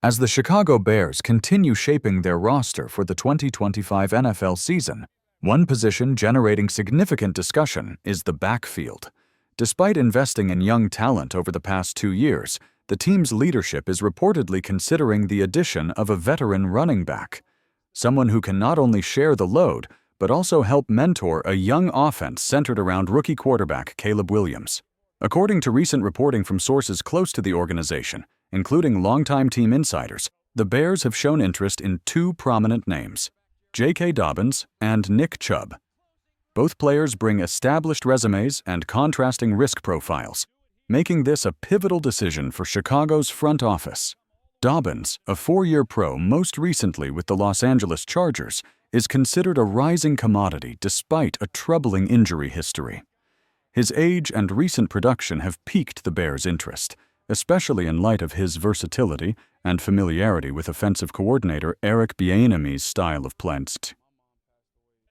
As the Chicago Bears continue shaping their roster for the 2025 NFL season, one position generating significant discussion is the backfield. Despite investing in young talent over the past 2 years, the team's leadership is reportedly considering the addition of a veteran running back, someone who can not only share the load, but also help mentor a young offense centered around rookie quarterback Caleb Williams. According to recent reporting from sources close to the organization, including longtime team insiders, the Bears have shown interest in two prominent names, J.K. Dobbins and Nick Chubb. Both players bring established resumes and contrasting risk profiles, making this a pivotal decision for Chicago's front office. Dobbins, a 4-year pro most recently with the Los Angeles Chargers, is considered a rising commodity despite a troubling injury history. His age and recent production have piqued the Bears' interest, especially in light of his versatility and familiarity with offensive coordinator Eric Bieniemy's style of play.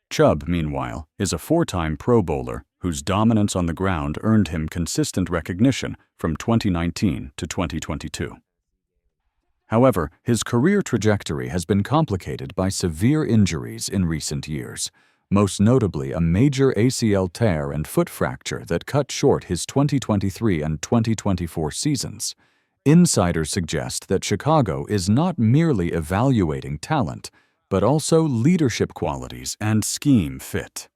Chubb, meanwhile, is a 4-time Pro Bowler whose dominance on the ground earned him consistent recognition from 2019 to 2022. However, his career trajectory has been complicated by severe injuries in recent years, most notably a major ACL tear and foot fracture that cut short his 2023 and 2024 seasons. Insiders suggest that Chicago is not merely evaluating talent, but also leadership qualities and scheme fit.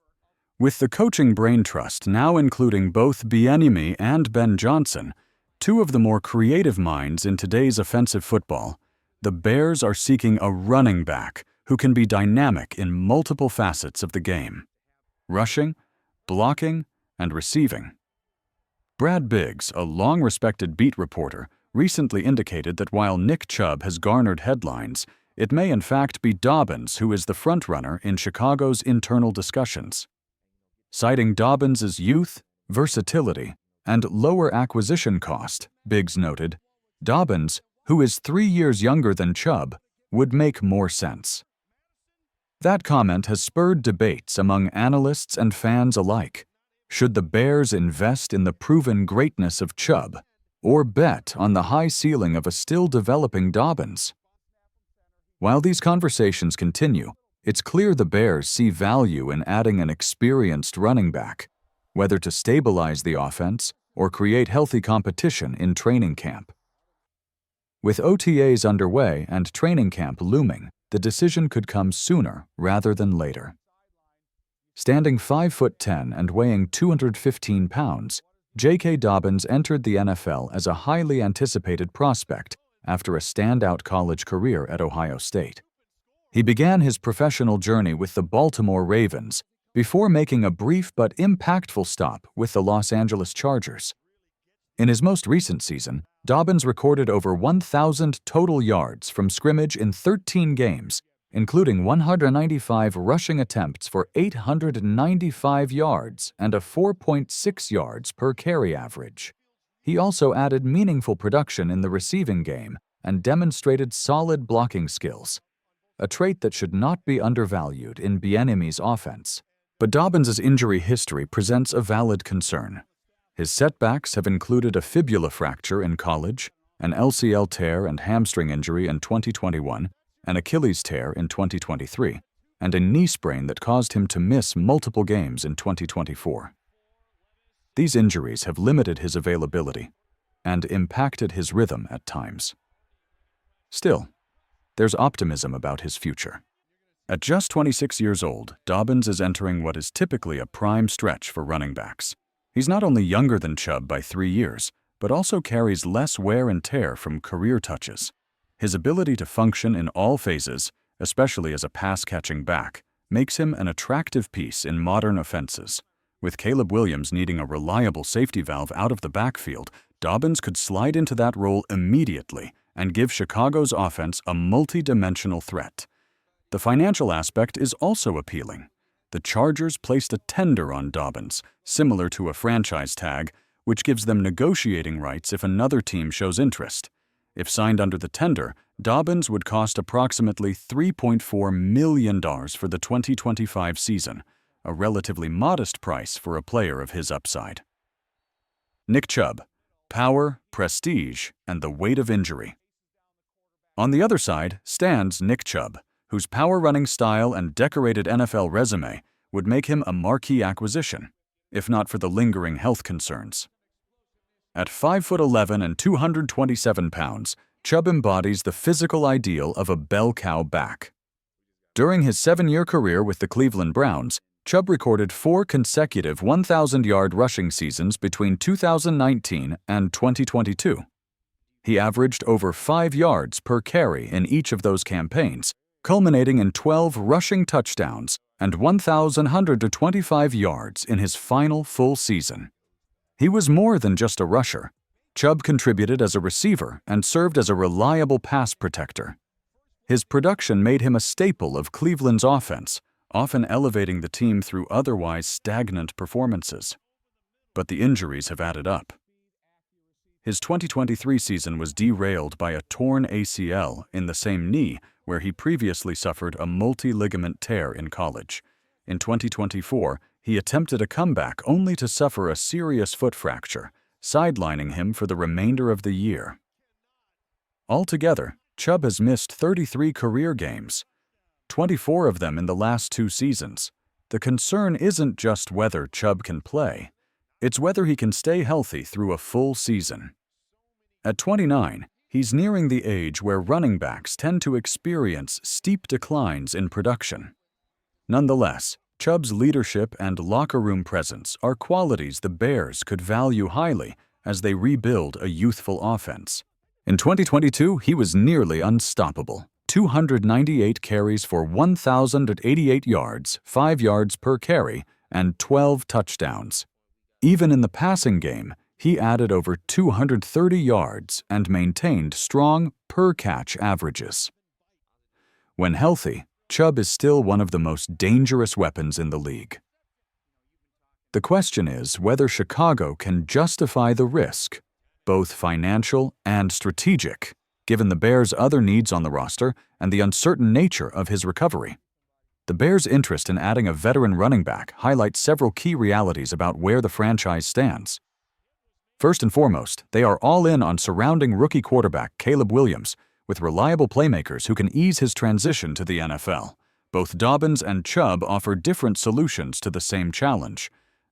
With the coaching brain trust now including both Bieniemy and Ben Johnson, two of the more creative minds in today's offensive football, the Bears are seeking a running back who can be dynamic in multiple facets of the game: rushing, blocking, and receiving. Brad Biggs, a long-respected beat reporter, recently indicated that while Nick Chubb has garnered headlines, it may in fact be Dobbins who is the frontrunner in Chicago's internal discussions. Citing Dobbins' youth, versatility, and lower acquisition cost, Biggs noted, Dobbins, who is 3 years younger than Chubb, would make more sense. That comment has spurred debates among analysts and fans alike. Should the Bears invest in the proven greatness of Chubb, or bet on the high ceiling of a still-developing Dobbins? While these conversations continue, it's clear the Bears see value in adding an experienced running back, whether to stabilize the offense or create healthy competition in training camp. With OTAs underway and training camp looming, the decision could come sooner rather than later. Standing 5'10" and weighing 215 pounds, J.K. Dobbins entered the NFL as a highly anticipated prospect after a standout college career at Ohio State. He began his professional journey with the Baltimore Ravens before making a brief but impactful stop with the Los Angeles Chargers. In his most recent season, Dobbins recorded over 1,000 total yards from scrimmage in 13 games, including 195 rushing attempts for 895 yards and a 4.6 yards per carry average. He also added meaningful production in the receiving game and demonstrated solid blocking skills, a trait that should not be undervalued in Bieniemy's offense. But Dobbins' injury history presents a valid concern. His setbacks have included a fibula fracture in college, an LCL tear and hamstring injury in 2021, an Achilles tear in 2023, and a knee sprain that caused him to miss multiple games in 2024. These injuries have limited his availability and impacted his rhythm at times. Still, there's optimism about his future. At just 26 years old, Dobbins is entering what is typically a prime stretch for running backs. He's not only younger than Chubb by 3 years, but also carries less wear and tear from career touches. His ability to function in all phases, especially as a pass-catching back, makes him an attractive piece in modern offenses. With Caleb Williams needing a reliable safety valve out of the backfield, Dobbins could slide into that role immediately and give Chicago's offense a multi-dimensional threat. The financial aspect is also appealing. The Chargers placed a tender on Dobbins, similar to a franchise tag, which gives them negotiating rights if another team shows interest. If signed under the tender, Dobbins would cost approximately $3.4 million for the 2025 season, a relatively modest price for a player of his upside. Nick Chubb, power, prestige, and the weight of injury. On the other side stands Nick Chubb, whose power-running style and decorated NFL resume would make him a marquee acquisition, if not for the lingering health concerns. At 5'11" and 227 pounds, Chubb embodies the physical ideal of a bell cow back. During his 7-year career with the Cleveland Browns, Chubb recorded 4 consecutive 1,000-yard rushing seasons between 2019 and 2022. He averaged over 5 yards per carry in each of those campaigns, culminating in 12 rushing touchdowns and 1,125 yards in his final full season. He was more than just a rusher. Chubb contributed as a receiver and served as a reliable pass protector. His production made him a staple of Cleveland's offense, often elevating the team through otherwise stagnant performances. But the injuries have added up. His 2023 season was derailed by a torn ACL in the same knee where he previously suffered a multi-ligament tear in college. In 2024, he attempted a comeback only to suffer a serious foot fracture, sidelining him for the remainder of the year. Altogether, Chubb has missed 33 career games, 24 of them in the last 2 seasons. The concern isn't just whether Chubb can play, it's whether he can stay healthy through a full season. At 29, he's nearing the age where running backs tend to experience steep declines in production. Nonetheless, Chubb's leadership and locker room presence are qualities the Bears could value highly as they rebuild a youthful offense. In 2022, he was nearly unstoppable. 298 carries for 1,088 yards, 5 yards per carry, and 12 touchdowns. Even in the passing game, he added over 230 yards and maintained strong per-catch averages. When healthy, Chubb is still one of the most dangerous weapons in the league. The question is whether Chicago can justify the risk, both financial and strategic, given the Bears' other needs on the roster and the uncertain nature of his recovery. The Bears' interest in adding a veteran running back highlights several key realities about where the franchise stands. First and foremost, they are all in on surrounding rookie quarterback Caleb Williams with reliable playmakers who can ease his transition to the NFL. Both Dobbins and Chubb offer different solutions to the same challenge.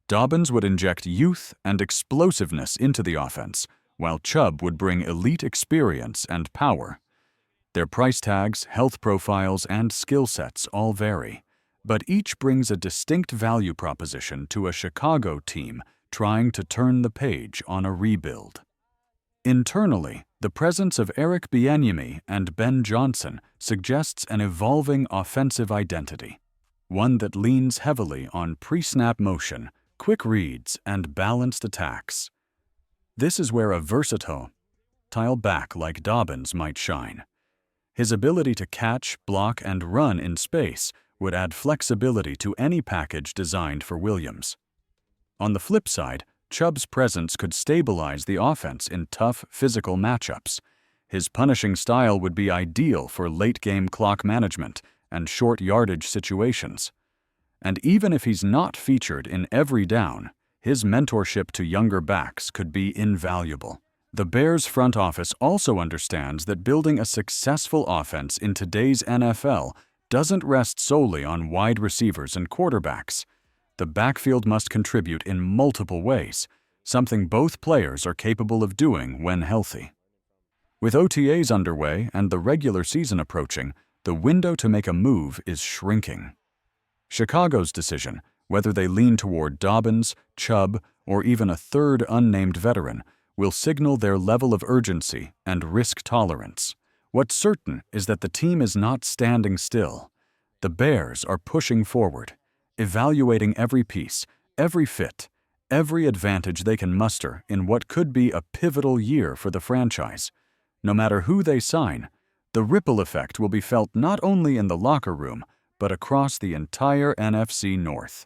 Dobbins would inject youth and explosiveness into the offense, while Chubb would bring elite experience and power. Their price tags, health profiles, and skill sets all vary, but each brings a distinct value proposition to a Chicago team trying to turn the page on a rebuild. Internally, the presence of Eric Bieniemy and Ben Johnson suggests an evolving offensive identity, one that leans heavily on pre-snap motion, quick reads, and balanced attacks. This is where a versatile back like Dobbins might shine. His ability to catch, block, and run in space would add flexibility to any package designed for Williams. On the flip side, Chubb's presence could stabilize the offense in tough physical matchups. His punishing style would be ideal for late-game clock management and short yardage situations. And even if he's not featured in every down, his mentorship to younger backs could be invaluable. The Bears front office also understands that building a successful offense in today's NFL doesn't rest solely on wide receivers and quarterbacks. The backfield must contribute in multiple ways, something both players are capable of doing when healthy. With OTAs underway and the regular season approaching, the window to make a move is shrinking. Chicago's decision, whether they lean toward Dobbins, Chubb, or even a third unnamed veteran, will signal their level of urgency and risk tolerance. What's certain is that the team is not standing still. The Bears are pushing forward, evaluating every piece, every fit, every advantage they can muster in what could be a pivotal year for the franchise. No matter who they sign, the ripple effect will be felt not only in the locker room, but across the entire NFC North.